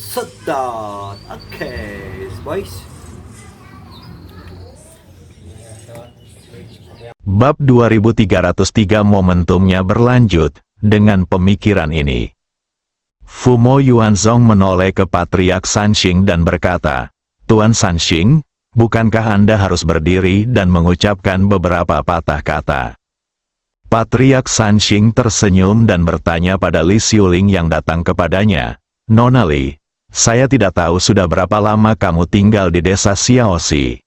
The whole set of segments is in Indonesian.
Sedot. Oke, boys. Bab 2303 momentumnya berlanjut dengan pemikiran ini. Fumo Yuanzong menoleh ke Patriark Sanxing dan berkata, "Tuan Sanxing, bukankah Anda harus berdiri dan mengucapkan beberapa patah kata?" Patriark Sanxing tersenyum dan bertanya pada Li Xiuling yang datang kepadanya, "Nona Li, saya tidak tahu sudah berapa lama kamu tinggal di desa Xiaoxi."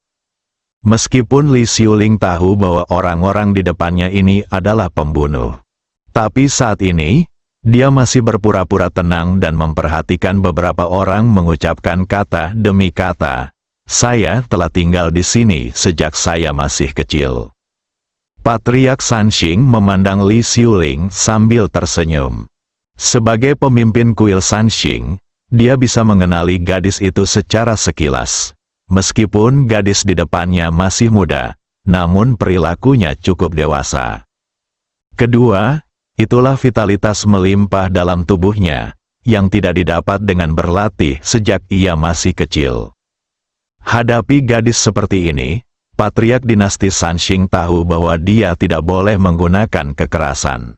Meskipun Li Xiuling tahu bahwa orang-orang di depannya ini adalah pembunuh, tapi saat ini, dia masih berpura-pura tenang dan memperhatikan beberapa orang mengucapkan kata demi kata, "Saya telah tinggal di sini sejak saya masih kecil." Patriark Sanxing memandang Li Xiuling sambil tersenyum. Sebagai pemimpin kuil Sanxing, dia bisa mengenali gadis itu secara sekilas. Meskipun gadis di depannya masih muda, namun perilakunya cukup dewasa. Kedua, itulah vitalitas melimpah dalam tubuhnya, yang tidak didapat dengan berlatih sejak ia masih kecil. Hadapi gadis seperti ini, Patriark dinasti Sanxing tahu bahwa dia tidak boleh menggunakan kekerasan.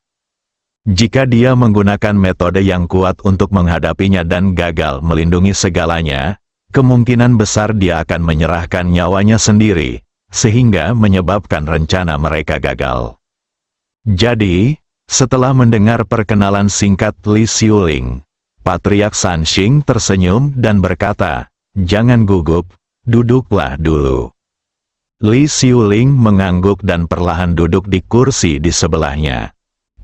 Jika dia menggunakan metode yang kuat untuk menghadapinya dan gagal melindungi segalanya, kemungkinan besar dia akan menyerahkan nyawanya sendiri, sehingga menyebabkan rencana mereka gagal. Jadi, setelah mendengar perkenalan singkat Li Xiuling, Patriark Sanxing tersenyum dan berkata, "Jangan gugup, duduklah dulu." Li Xiuling mengangguk dan perlahan duduk di kursi di sebelahnya.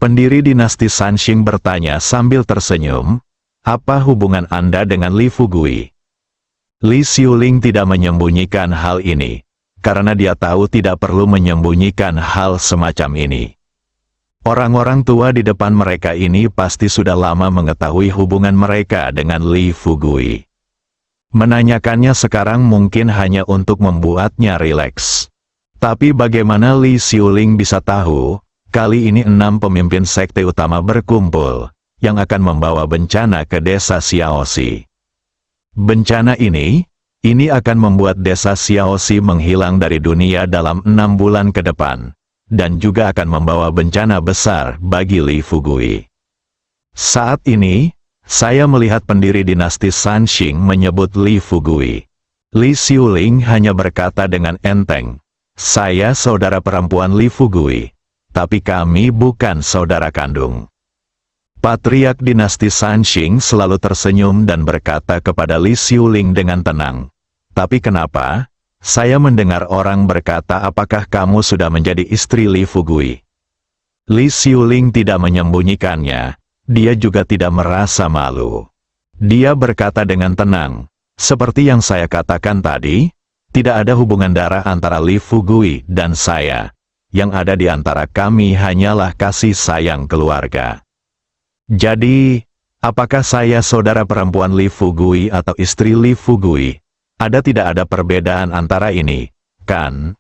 Pendiri dinasti Sanxing bertanya sambil tersenyum, "Apa hubungan Anda dengan Li Fugui?" Li Xiuling tidak menyembunyikan hal ini, karena dia tahu tidak perlu menyembunyikan hal semacam ini. Orang-orang tua di depan mereka ini pasti sudah lama mengetahui hubungan mereka dengan Li Fugui. Menanyakannya sekarang mungkin hanya untuk membuatnya rileks. Tapi bagaimana Li Xiuling bisa tahu, kali ini 6 pemimpin sekte utama berkumpul, yang akan membawa bencana ke desa Xiaoxi. Bencana ini akan membuat desa Xiaoxi menghilang dari dunia dalam 6 bulan ke depan, dan juga akan membawa bencana besar bagi Li Fugui. Saat ini, saya melihat pendiri dinasti Sanxing menyebut Li Fugui. Li Xiuling hanya berkata dengan enteng, "Saya saudara perempuan Li Fugui, tapi kami bukan saudara kandung." Patriark dinasti Sanxing selalu tersenyum dan berkata kepada Li Xiuling dengan tenang, "Tapi kenapa? Saya mendengar orang berkata apakah kamu sudah menjadi istri Li Fugui?" Li Xiuling tidak menyembunyikannya, dia juga tidak merasa malu. Dia berkata dengan tenang, "Seperti yang saya katakan tadi, tidak ada hubungan darah antara Li Fugui dan saya. Yang ada di antara kami hanyalah kasih sayang keluarga. Jadi, apakah saya saudara perempuan Li Fugui atau istri Li Fugui? Tidak ada perbedaan antara ini, kan?"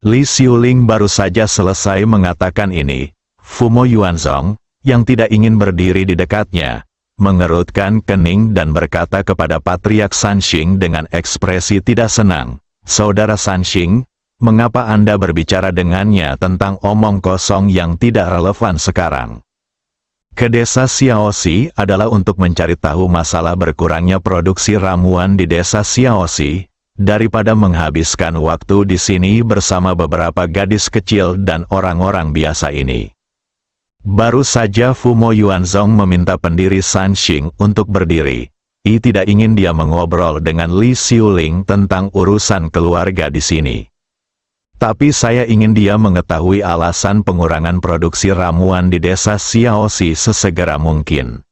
Li Xiuling baru saja selesai mengatakan ini. Fumo Yuanzong, yang tidak ingin berdiri di dekatnya, mengerutkan kening dan berkata kepada Patriark Sanxing dengan ekspresi tidak senang, "Saudara Sanxing, mengapa Anda berbicara dengannya tentang omong kosong yang tidak relevan sekarang? Ke desa Xiaoxi adalah untuk mencari tahu masalah berkurangnya produksi ramuan di desa Xiaoxi, daripada menghabiskan waktu di sini bersama beberapa gadis kecil dan orang-orang biasa ini." Baru saja Fumo Yuanzong meminta pendiri Sanxing untuk berdiri. Ia tidak ingin dia mengobrol dengan Li Xiuling tentang urusan keluarga di sini. Tapi saya ingin dia mengetahui alasan pengurangan produksi ramuan di desa Xiaoxi sesegera mungkin.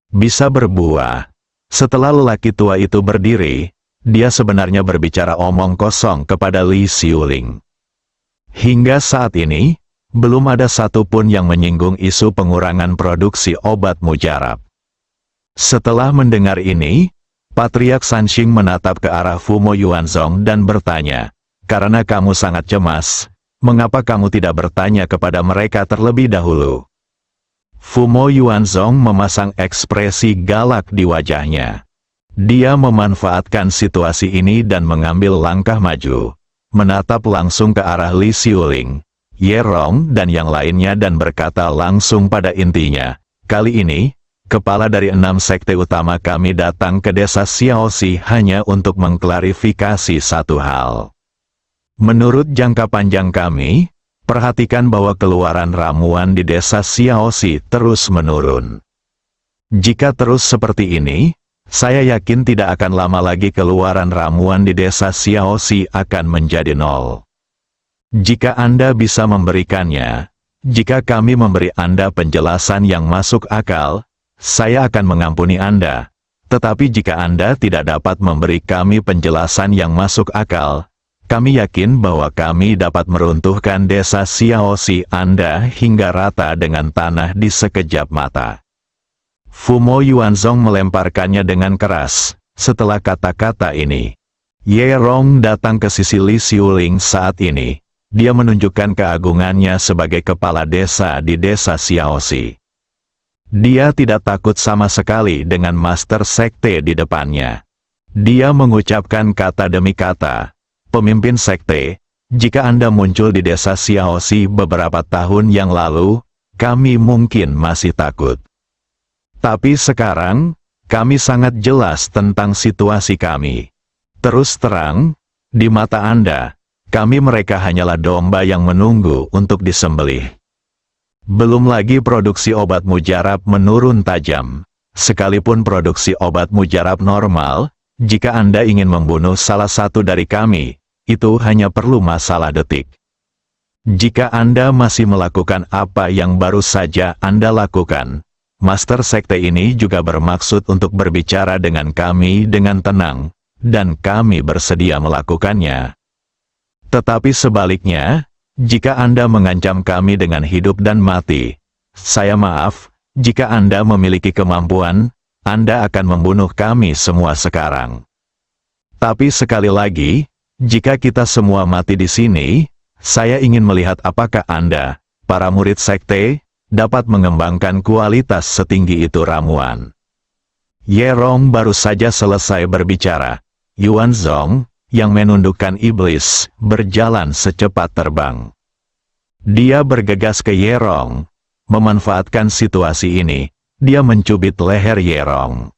Bisa berbuah. Setelah lelaki tua itu berdiri, dia sebenarnya berbicara omong kosong kepada Li Xiuling. Hingga saat ini, belum ada satupun yang menyinggung isu pengurangan produksi obat mujarab. Setelah mendengar ini, Patriark Sanxing menatap ke arah Fumo Yuanzong dan bertanya, "Karena kamu sangat cemas, mengapa kamu tidak bertanya kepada mereka terlebih dahulu?" Fumo Yuanzong memasang ekspresi galak di wajahnya. Dia memanfaatkan situasi ini dan mengambil langkah maju, menatap langsung ke arah Li Xiuling, Ye Rong dan yang lainnya dan berkata langsung pada intinya, "Kali ini, kepala dari 6 sekte utama kami datang ke desa Xiaoxi hanya untuk mengklarifikasi satu hal. Menurut jangka panjang kami, perhatikan bahwa keluaran ramuan di desa Xiaoxi terus menurun. Jika terus seperti ini, saya yakin tidak akan lama lagi keluaran ramuan di desa Xiaoxi akan menjadi nol. Jika Anda bisa memberikannya, jika kami memberi Anda penjelasan yang masuk akal, saya akan mengampuni Anda. Tetapi jika Anda tidak dapat memberi kami penjelasan yang masuk akal, kami yakin bahwa kami dapat meruntuhkan desa Xiaoxi Anda hingga rata dengan tanah di sekejap mata." Fumo Yuanzong melemparkannya dengan keras. Setelah kata-kata ini, Ye Rong datang ke sisi Li Xiuling saat ini. Dia menunjukkan keagungannya sebagai kepala desa di desa Xiaoxi. Dia tidak takut sama sekali dengan master sekte di depannya. Dia mengucapkan kata demi kata, "Pemimpin sekte, jika Anda muncul di desa Xiaoxi beberapa tahun yang lalu, kami mungkin masih takut. Tapi sekarang, kami sangat jelas tentang situasi kami. Terus terang, di mata Anda, kami mereka hanyalah domba yang menunggu untuk disembelih. Belum lagi produksi obat mujarab menurun tajam. Sekalipun produksi obat mujarab normal, jika Anda ingin membunuh salah satu dari kami, itu hanya perlu masalah detik. Jika Anda masih melakukan apa yang baru saja Anda lakukan, Master Sekte ini juga bermaksud untuk berbicara dengan kami dengan tenang, dan kami bersedia melakukannya. Tetapi sebaliknya, jika Anda mengancam kami dengan hidup dan mati, saya maaf, jika Anda memiliki kemampuan, Anda akan membunuh kami semua sekarang. Tapi sekali lagi, jika kita semua mati di sini, saya ingin melihat apakah Anda, para murid sekte, dapat mengembangkan kualitas setinggi itu ramuan." Ye Rong baru saja selesai berbicara. Yuanzong, yang menundukkan iblis, berjalan secepat terbang. Dia bergegas ke Ye Rong. Memanfaatkan situasi ini, dia mencubit leher Ye Rong.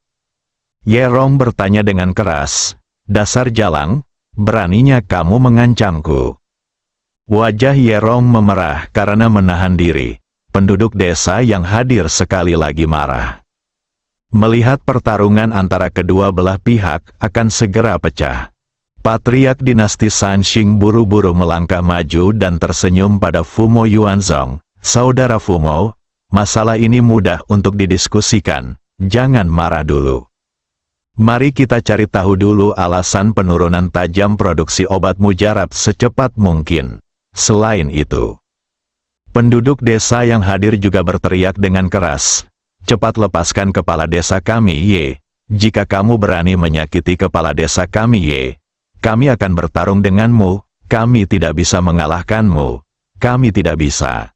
Ye Rong bertanya dengan keras, "Dasar jalang, beraninya kamu mengancamku?" Wajah Ye Rong memerah karena menahan diri. Penduduk desa yang hadir sekali lagi marah. Melihat pertarungan antara kedua belah pihak akan segera pecah. Patriark dinasti Sanxing buru-buru melangkah maju dan tersenyum pada Fumo Yuanzong. "Saudara Fumo, masalah ini mudah untuk didiskusikan, jangan marah dulu. Mari kita cari tahu dulu alasan penurunan tajam produksi obat mujarab secepat mungkin. Selain itu..." Penduduk desa yang hadir juga berteriak dengan keras, "Cepat lepaskan kepala desa kami Ye. Jika kamu berani menyakiti kepala desa kami Ye, kami akan bertarung denganmu, kami tidak bisa mengalahkanmu, kami tidak bisa.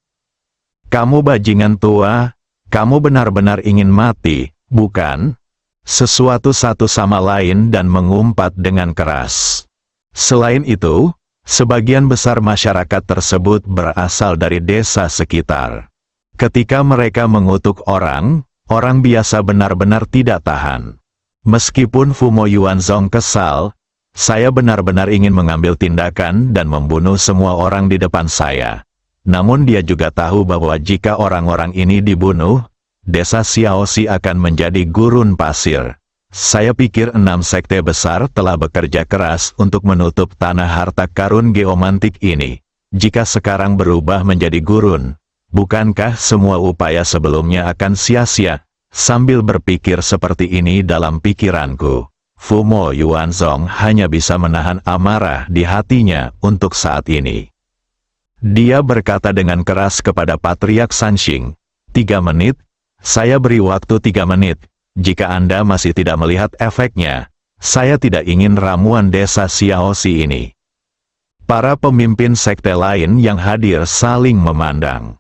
Kamu bajingan tua, kamu benar-benar ingin mati, bukan?" Sesuatu satu sama lain dan mengumpat dengan keras. Selain itu, sebagian besar masyarakat tersebut berasal dari desa sekitar. Ketika mereka mengutuk orang biasa benar-benar tidak tahan. Meskipun Fumo Yuanzong kesal, "Saya benar-benar ingin mengambil tindakan dan membunuh semua orang di depan saya." Namun dia juga tahu bahwa jika orang-orang ini dibunuh, desa Xiaoxi akan menjadi gurun pasir. "Saya pikir 6 sekte besar telah bekerja keras untuk menutup tanah harta karun geomantik ini. Jika sekarang berubah menjadi gurun, bukankah semua upaya sebelumnya akan sia-sia?" Sambil berpikir seperti ini dalam pikiranku, Fumo Yuanzong hanya bisa menahan amarah di hatinya untuk saat ini. Dia berkata dengan keras kepada Patriark Sanxing, 3 menit, saya beri waktu 3 menit. Jika Anda masih tidak melihat efeknya, saya tidak ingin ramuan desa Xiaoxi ini. Para pemimpin sekte lain yang hadir saling memandang.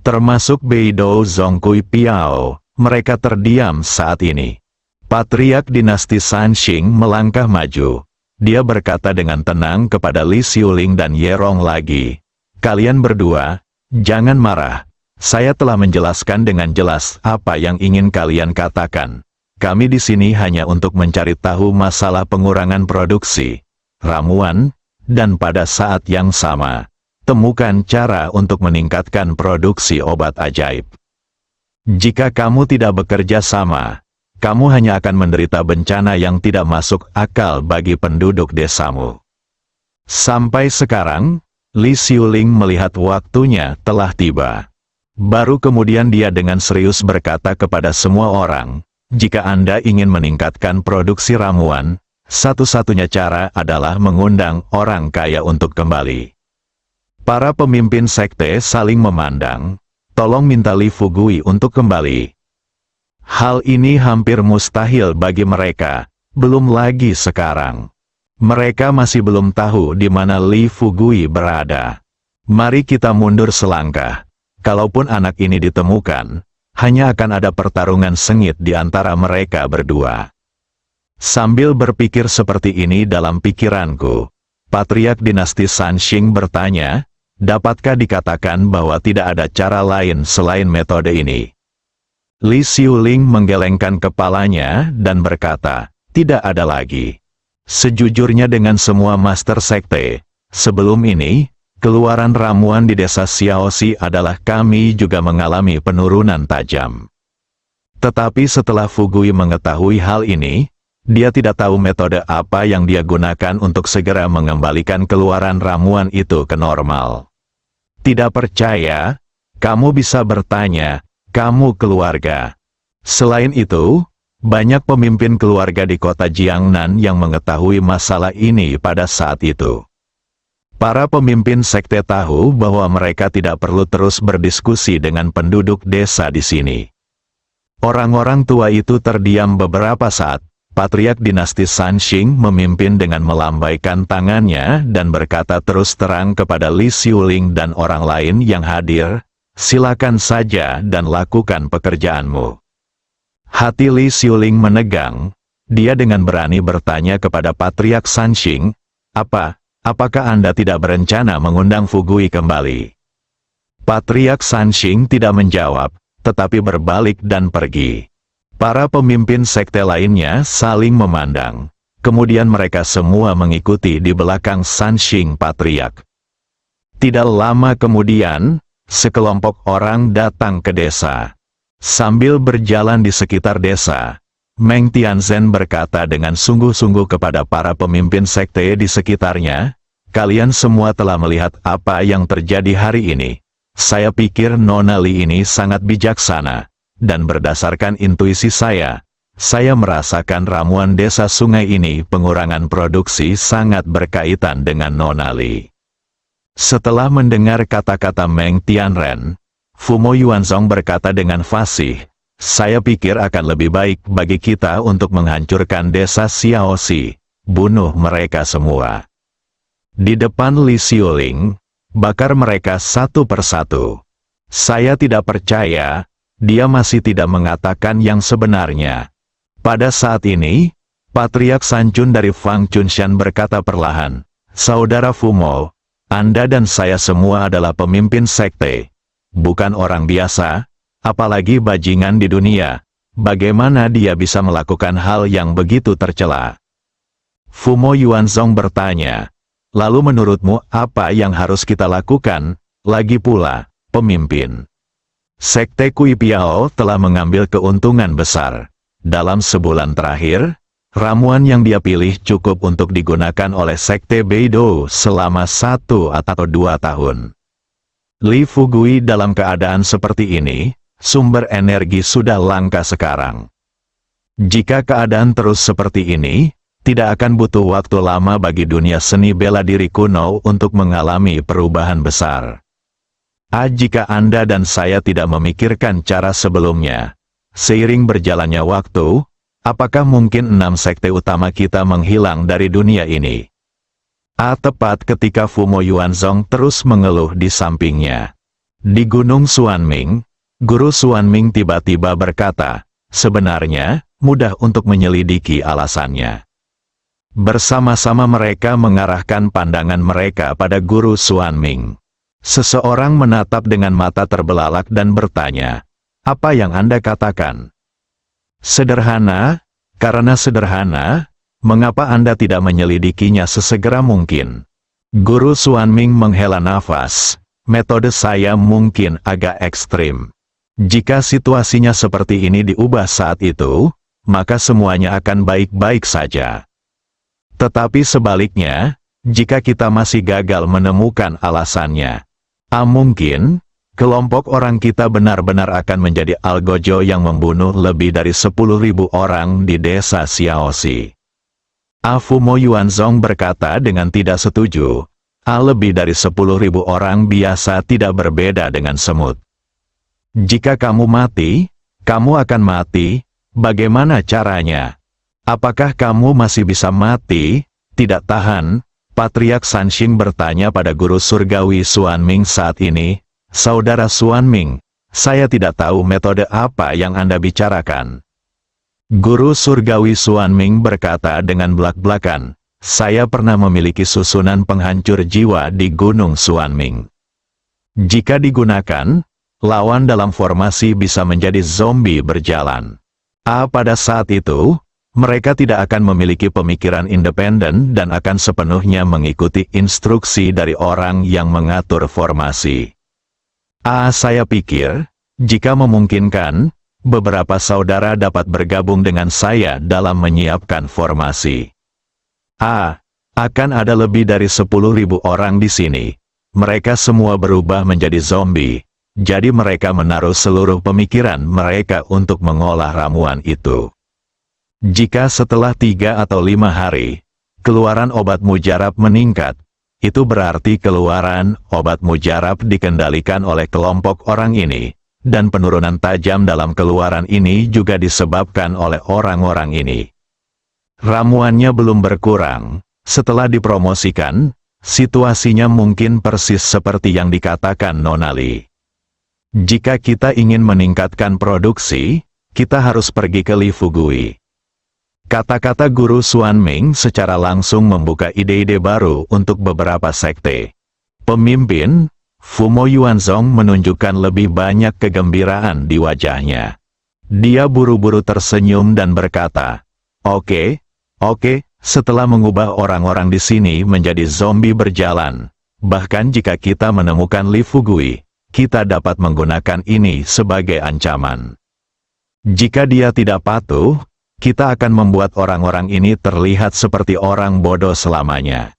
Termasuk Beidou Zongkui Piao, mereka terdiam saat ini. Patriark dinasti Sanxing melangkah maju. Dia berkata dengan tenang kepada Li Xiuling dan Ye Rong lagi. Kalian berdua, jangan marah. Saya telah menjelaskan dengan jelas apa yang ingin kalian katakan. Kami di sini hanya untuk mencari tahu masalah pengurangan produksi ramuan, dan pada saat yang sama, temukan cara untuk meningkatkan produksi obat ajaib. Jika kamu tidak bekerja sama, kamu hanya akan menderita bencana yang tidak masuk akal bagi penduduk desamu. Sampai sekarang, Li Xiuling melihat waktunya telah tiba. Baru kemudian dia dengan serius berkata kepada semua orang, jika Anda ingin meningkatkan produksi ramuan, satu-satunya cara adalah mengundang orang kaya untuk kembali. Para pemimpin sekte saling memandang, tolong minta Li Fugui untuk kembali. Hal ini hampir mustahil bagi mereka, belum lagi sekarang. Mereka masih belum tahu di mana Li Fugui berada. Mari kita mundur selangkah. Kalaupun anak ini ditemukan, hanya akan ada pertarungan sengit di antara mereka berdua. Sambil berpikir seperti ini dalam pikiranku, Patriark dinasti Sanxing bertanya, dapatkah dikatakan bahwa tidak ada cara lain selain metode ini? Li Xiuling menggelengkan kepalanya dan berkata, tidak ada lagi. Sejujurnya dengan semua master sekte, sebelum ini, keluaran ramuan di desa Xiaoxi adalah kami juga mengalami penurunan tajam. Tetapi setelah Fugui mengetahui hal ini, dia tidak tahu metode apa yang dia gunakan untuk segera mengembalikan keluaran ramuan itu ke normal. Tidak percaya? Kamu bisa bertanya, kamu keluarga. Selain itu, banyak pemimpin keluarga di kota Jiangnan yang mengetahui masalah ini pada saat itu. Para pemimpin sekte tahu bahwa mereka tidak perlu terus berdiskusi dengan penduduk desa di sini. Orang-orang tua itu terdiam beberapa saat. Patriark dinasti Sanxing memimpin dengan melambaikan tangannya dan berkata terus terang kepada Li Xiuling dan orang lain yang hadir, silakan saja dan lakukan pekerjaanmu. Hati Li Xiuling menegang. Dia dengan berani bertanya kepada Patriark Sanxing, apakah Anda tidak berencana mengundang Fugui kembali? Patriark Sanxing tidak menjawab, tetapi berbalik dan pergi. Para pemimpin sekte lainnya saling memandang. Kemudian mereka semua mengikuti di belakang Sanxing Patriark. Tidak lama kemudian, sekelompok orang datang ke desa. Sambil berjalan di sekitar desa, Meng Tianzhen berkata dengan sungguh-sungguh kepada para pemimpin sekte di sekitarnya, kalian semua telah melihat apa yang terjadi hari ini. Saya pikir Nona Li ini sangat bijaksana, dan berdasarkan intuisi saya merasakan ramuan desa sungai ini pengurangan produksi sangat berkaitan dengan Nona Li. Setelah mendengar kata-kata Meng Tianren, Fumo Yuanzong berkata dengan fasih, saya pikir akan lebih baik bagi kita untuk menghancurkan desa Xiaoxi, bunuh mereka semua. Di depan Li Xiuling, bakar mereka satu persatu. Saya tidak percaya, dia masih tidak mengatakan yang sebenarnya. Pada saat ini, Patriark Sanjun dari Fang Chunshan berkata perlahan, Saudara Fumo, Anda dan saya semua adalah pemimpin sekte, bukan orang biasa, apalagi bajingan di dunia. Bagaimana dia bisa melakukan hal yang begitu tercela? Fumo Yuanzong bertanya, lalu menurutmu apa yang harus kita lakukan? Lagi pula, pemimpin Sekte Kui Piao telah mengambil keuntungan besar. Dalam sebulan terakhir, ramuan yang dia pilih cukup untuk digunakan oleh Sekte Beidou selama 1 atau 2 tahun. Li Fugui dalam keadaan seperti ini, sumber energi sudah langka sekarang. Jika keadaan terus seperti ini, tidak akan butuh waktu lama bagi dunia seni bela diri kuno untuk mengalami perubahan besar. Jika Anda dan saya tidak memikirkan cara sebelumnya, seiring berjalannya waktu, apakah mungkin 6 sekte utama kita menghilang dari dunia ini? Tepat ketika Fumo Yuanzong terus mengeluh di sampingnya. Di Gunung Xuanming, Guru Xuanming tiba-tiba berkata, sebenarnya, mudah untuk menyelidiki alasannya. Bersama-sama mereka mengarahkan pandangan mereka pada Guru Xuanming. Seseorang menatap dengan mata terbelalak dan bertanya, "Apa yang Anda katakan?" "Sederhana, karena sederhana, mengapa Anda tidak menyelidikinya sesegera mungkin?" Guru Xuanming menghela nafas, "Metode saya mungkin agak ekstrim. Jika situasinya seperti ini diubah saat itu, maka semuanya akan baik-baik saja. Tetapi sebaliknya, jika kita masih gagal menemukan alasannya, mungkin, kelompok orang kita benar-benar akan menjadi algojo yang membunuh lebih dari 10.000 orang di desa Xiaoxi." Fumo Yuanzong berkata dengan tidak setuju, "Lebih dari 10.000 orang biasa tidak berbeda dengan semut. Jika kamu mati, kamu akan mati, bagaimana caranya? Apakah kamu masih bisa mati?" "Tidak tahan," Patriark Sanxing bertanya pada Guru Surgawi Xuanming saat ini. "Saudara Xuanming, saya tidak tahu metode apa yang Anda bicarakan." Guru Surgawi Xuanming berkata dengan belak-belakan, "Saya pernah memiliki susunan penghancur jiwa di Gunung Xuanming. Jika digunakan, lawan dalam formasi bisa menjadi zombie berjalan. Pada saat itu, mereka tidak akan memiliki pemikiran independen dan akan sepenuhnya mengikuti instruksi dari orang yang mengatur formasi. Saya pikir, jika memungkinkan, beberapa saudara dapat bergabung dengan saya dalam menyiapkan formasi. Akan ada lebih dari 10.000 orang di sini. Mereka semua berubah menjadi zombie, jadi mereka menaruh seluruh pemikiran mereka untuk mengolah ramuan itu. Jika setelah 3 atau 5 hari, keluaran obat mujarab meningkat, itu berarti keluaran obat mujarab dikendalikan oleh kelompok orang ini, dan penurunan tajam dalam keluaran ini juga disebabkan oleh orang-orang ini. Ramuannya belum berkurang, setelah dipromosikan, situasinya mungkin persis seperti yang dikatakan Nona Li. Jika kita ingin meningkatkan produksi, kita harus pergi ke Li Fugui." Kata-kata Guru Xuanming secara langsung membuka ide-ide baru untuk beberapa sekte. Pemimpin, Fumo Yuanzong menunjukkan lebih banyak kegembiraan di wajahnya. Dia buru-buru tersenyum dan berkata, Oke, setelah mengubah orang-orang di sini menjadi zombie berjalan, bahkan jika kita menemukan Li Fugui, kita dapat menggunakan ini sebagai ancaman. Jika dia tidak patuh, kita akan membuat orang-orang ini terlihat seperti orang bodoh selamanya.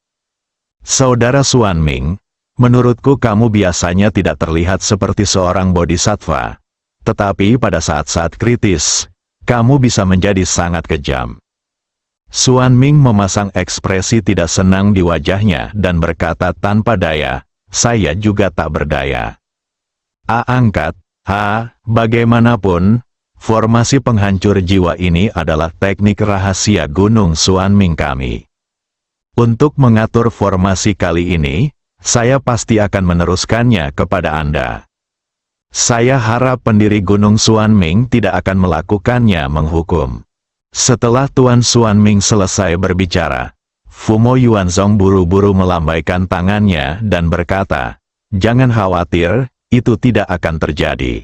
Saudara Xuanming, menurutku kamu biasanya tidak terlihat seperti seorang bodhisattva, tetapi pada saat-saat kritis, kamu bisa menjadi sangat kejam. Xuanming memasang ekspresi tidak senang di wajahnya dan berkata tanpa daya, "Saya juga tak berdaya." Bagaimanapun, formasi penghancur jiwa ini adalah teknik rahasia Gunung Xuanming kami. Untuk mengatur formasi kali ini, saya pasti akan meneruskannya kepada Anda. Saya harap pendiri Gunung Xuanming tidak akan melakukannya menghukum. Setelah Tuan Xuanming selesai berbicara, Fumo Yuanzong buru-buru melambaikan tangannya dan berkata, "Jangan khawatir, itu tidak akan terjadi.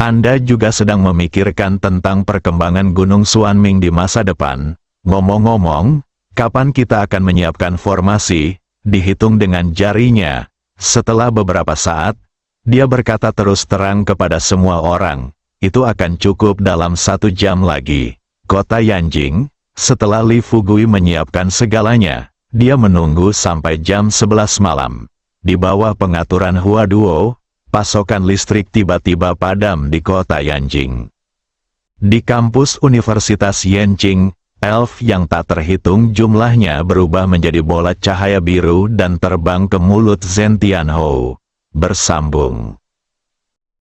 Anda juga sedang memikirkan tentang perkembangan Gunung Xuanming di masa depan. Ngomong-ngomong, kapan kita akan menyiapkan formasi?" Dihitung dengan jarinya. Setelah beberapa saat, dia berkata terus terang kepada semua orang, "Itu akan cukup dalam 1 jam lagi." Kota Yanjing, setelah Li Fugui menyiapkan segalanya, dia menunggu sampai jam 11 malam. Di bawah pengaturan Huaduo, pasokan listrik tiba-tiba padam di kota Yanjing. Di kampus Universitas Yanjing, elf yang tak terhitung jumlahnya berubah menjadi bola cahaya biru dan terbang ke mulut Zhen Tianhou. Bersambung.